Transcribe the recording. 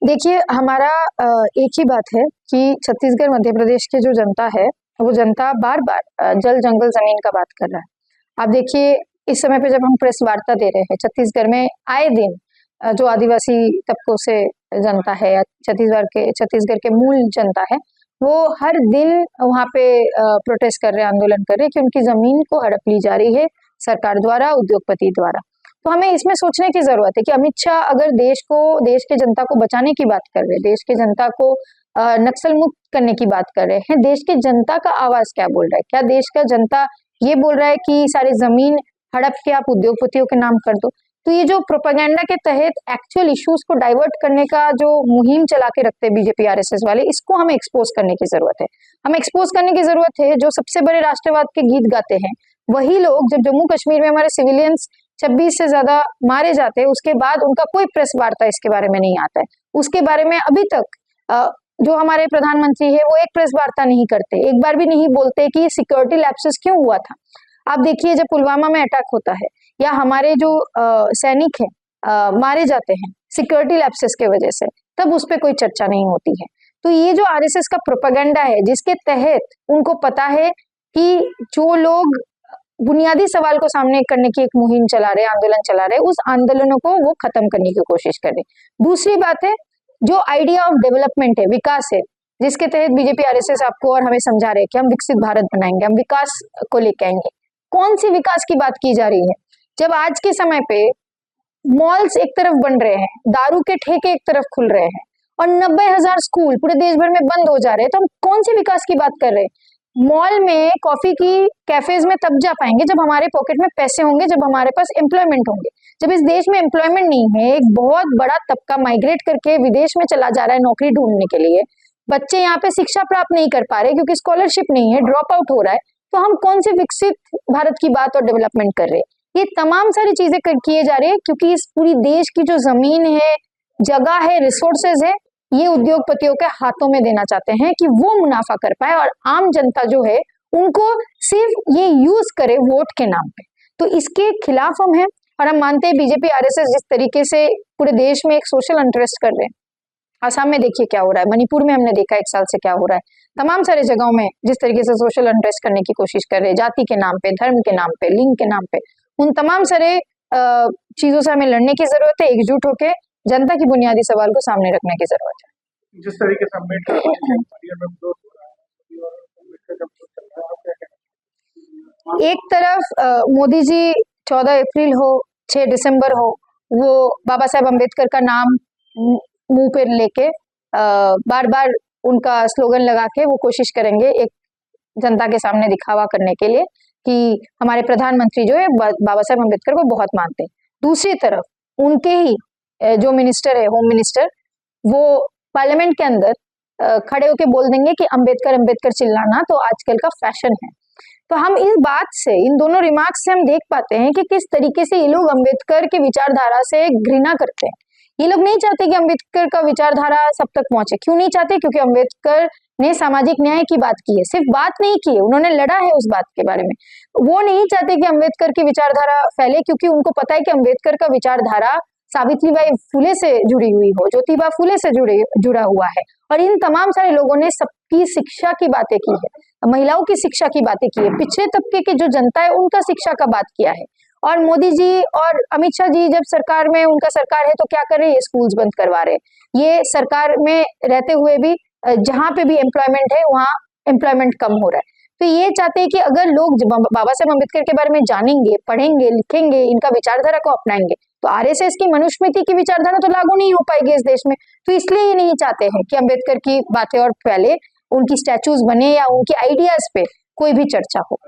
देखिए, हमारा एक ही बात है कि छत्तीसगढ़ मध्य प्रदेश की जो जनता है, वो जनता बार-बार जल, जंगल, ज़मीन का बात कर रहा है। आप देखिए, इस समय पे जब हम प्रेस वार्ता दे रहे हैं, छत्तीसगढ़ में आए दिन जो आदिवासी तबकों से जनता है या छत्तीसगढ़ के मूल जनता है, वो हर दिन वहाँ पे प्रोटेस्ट कर रहे हैं, आंदोलन कर रहे हैं कि उनकी ज़मीन को हड़प ली जा रही है सरकार द्वारा, उद्योगपति द्वारा। तो हमें इसमें सोचने की जरूरत है कि अमित शाह अगर देश के जनता को बचाने की बात कर रहे हैं, देश के जनता को नक्सल मुक्त करने की बात कर रहे हैं, देश के जनता का आवाज क्या बोल रहा है? क्या देश का जनता ये बोल रहा है कि सारी जमीन हड़प के आप उद्योगपतियों के नाम कर दो? तो ये जो प्रोपेगेंडा के तहत एक्चुअल इश्यूज को डाइवर्ट करने का जो मुहिम चला के रखते हैं बीजेपी आरएसएस वाले, इसको हमें एक्सपोज करने की जरूरत है। हमें एक्सपोज करने की जरूरत है जो सबसे बड़े राष्ट्रवाद के गीत गाते हैं, वही लोग जब जम्मू कश्मीर में हमारे सिविलियंस 26 से ज्यादा मारे जाते हैं, उसके बाद उनका कोई प्रेस वार्ता इसके बारे में नहीं आता है। उसके बारे में अभी तक जो हमारे प्रधानमंत्री है वो एक प्रेस वार्ता नहीं करते, एक बार भी नहीं बोलते कि सिक्योरिटी लैप्सेस क्यों हुआ था। आप देखिए, जब पुलवामा में अटैक होता है या हमारे जो सैनिक हैं मारे जाते हैं सिक्योरिटी लैप्सेस के वजह से, तब उस पर कोई चर्चा नहीं होती है। तो ये जो आरएसएस का प्रोपेगेंडा है, जिसके तहत उनको पता है कि जो लोग बुनियादी सवाल को सामने करने की एक मुहिम चला रहे, आंदोलन चला रहे, उस आंदोलनों को वो खत्म करने की कोशिश कर रहे। दूसरी बात है, जो आइडिया ऑफ डेवलपमेंट है, विकास है, जिसके तहत बीजेपी आरएसएस आपको और हमें समझा रहे हैं कि हम विकसित भारत बनाएंगे, हम विकास को लेके आएंगे। कौन सी विकास की बात की जा रही है? जब आज के समय पे मॉल्स एक तरफ बन रहे हैं, दारू के ठेके एक तरफ खुल रहे हैं और 90,000 स्कूल पूरे देश भर में बंद हो जा रहे हैं, तो हम कौन सी विकास की बात कर रहे हैं? मॉल में, कॉफी की कैफेज में तब जा पाएंगे जब हमारे पॉकेट में पैसे होंगे, जब हमारे पास एम्प्लॉयमेंट होंगे। जब इस देश में एम्प्लॉयमेंट नहीं है, एक बहुत बड़ा तबका माइग्रेट करके विदेश में चला जा रहा है नौकरी ढूंढने के लिए, बच्चे यहाँ पे शिक्षा प्राप्त नहीं कर पा रहे क्योंकि स्कॉलरशिप नहीं है, ड्रॉप आउट हो रहा है, तो हम कौन से विकसित भारत की बात और डेवलपमेंट कर रहे हैं? ये तमाम सारी चीजें किए जा रही है क्योंकि इस पूरी देश की जो जमीन है, जगह है, रिसोर्सेज है, ये उद्योगपतियों के हाथों में देना चाहते हैं कि वो मुनाफा कर पाए और आम जनता जो है उनको सिर्फ ये यूज करे वोट के नाम पे। तो इसके खिलाफ हम हैं और हम मानते हैं बीजेपी आरएसएस जिस तरीके से पूरे देश में एक सोशल इंटरेस्ट कर रहे हैं, आसाम में देखिए क्या हो रहा है, मणिपुर में हमने देखा 1 साल से क्या हो रहा है, तमाम सारे जगहों में जिस तरीके से सोशल इंटरेस्ट करने की कोशिश कर रहे हैं, जाति के नाम पे, धर्म के नाम पे, लिंग के नाम पे, उन तमाम सारे चीजों से हमें लड़ने की जरूरत है, एकजुट होकर जनता की बुनियादी सवाल को सामने रखने की जरूरत है। जिस तरीके से एक तरफ मोदी जी 14 अप्रैल हो, 6 दिसंबर हो, वो बाबा साहेब अम्बेडकर का नाम मुंह पे लेके बार बार उनका स्लोगन लगा के वो कोशिश करेंगे एक जनता के सामने दिखावा करने के लिए कि हमारे प्रधानमंत्री जो है बाबा साहेब अम्बेडकर को बहुत मानते हैं। दूसरी तरफ उनके ही जो मिनिस्टर है, होम मिनिस्टर, वो पार्लियामेंट के अंदर खड़े होके बोल देंगे कि अम्बेडकर अम्बेडकर चिल्लाना तो आजकल का फैशन है। तो हम इस बात से, इन दोनों रिमार्क्स से हम देख पाते हैं कि किस तरीके से ये लोग अम्बेडकर की विचारधारा से घृणा करते हैं। ये लोग नहीं चाहते कि अम्बेडकर का विचारधारा सब तक पहुंचे। क्यों नहीं चाहते? क्योंकि अम्बेडकर ने सामाजिक न्याय की बात की है, सिर्फ बात नहीं की है, उन्होंने लड़ा है उस बात के बारे में। वो नहीं चाहते कि अम्बेडकर की विचारधारा फैले क्योंकि उनको पता है कि अम्बेडकर का विचारधारा सावित्रीबाई फुले से जुड़ी हुई हो, ज्योतिबा फुले से जुड़ा हुआ है। और इन तमाम सारे लोगों ने सबकी शिक्षा की बातें की है, महिलाओं की शिक्षा की बातें की है, पिछड़े तबके की जो जनता है उनका शिक्षा का बात किया है। और मोदी जी और अमित शाह जी जब सरकार में, उनका सरकार है, तो क्या कर रहे हैं? ये स्कूल्स बंद करवा रहे हैं। ये सरकार में रहते हुए भी जहां पे भी एम्प्लॉयमेंट है वहां एम्प्लॉयमेंट कम हो रहा है। तो ये चाहते हैं कि अगर लोग बाबा साहेब अम्बेडकर के बारे में जानेंगे, पढ़ेंगे, लिखेंगे, इनका विचारधारा को अपनाएंगे, तो आरएसएस की मनुस्मृति की विचारधारा तो लागू नहीं हो पाएगी इस देश में। तो इसलिए ये नहीं चाहते हैं कि अम्बेडकर की बातें और फैले, उनकी स्टैचूज बने या उनकी आइडियाज पे कोई भी चर्चा हो।